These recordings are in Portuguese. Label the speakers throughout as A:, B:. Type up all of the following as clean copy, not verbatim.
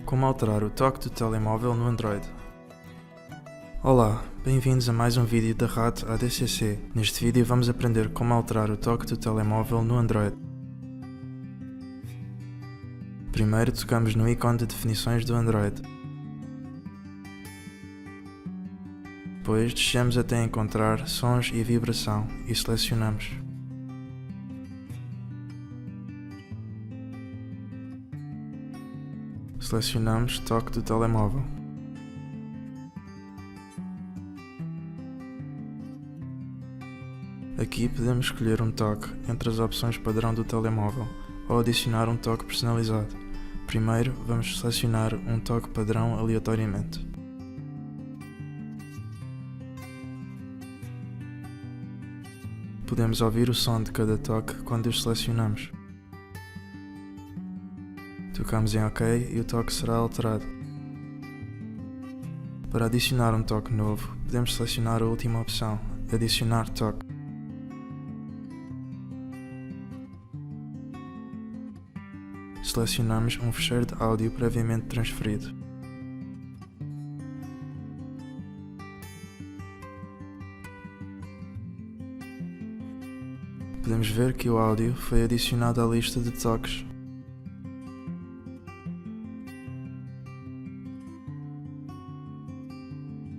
A: Como alterar o toque do telemóvel no Android. Olá, bem-vindos a mais um vídeo da RAT ADCC. Neste vídeo vamos aprender como alterar o toque do telemóvel no Android. Primeiro tocamos no ícone de definições do Android. Depois descemos até encontrar sons e vibração e selecionamos. Selecionamos toque do telemóvel. Aqui podemos escolher um toque entre as opções padrão do telemóvel ou adicionar um toque personalizado. Primeiro vamos selecionar um toque padrão aleatoriamente. Podemos ouvir o som de cada toque quando os selecionamos. Tocamos em OK e o toque será alterado. Para adicionar um toque novo, podemos selecionar a última opção, Adicionar toque. Selecionamos um fecheiro de áudio previamente transferido. Podemos ver que o áudio foi adicionado à lista de toques.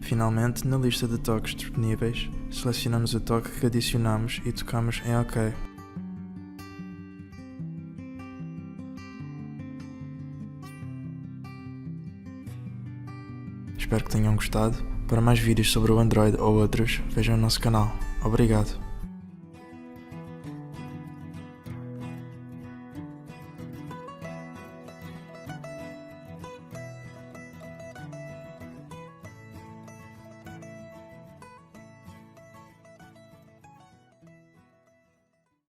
A: Finalmente, na lista de toques disponíveis, selecionamos o toque que adicionamos e tocamos em OK. Espero que tenham gostado. Para mais vídeos sobre o Android ou outros, vejam o nosso canal. Obrigado.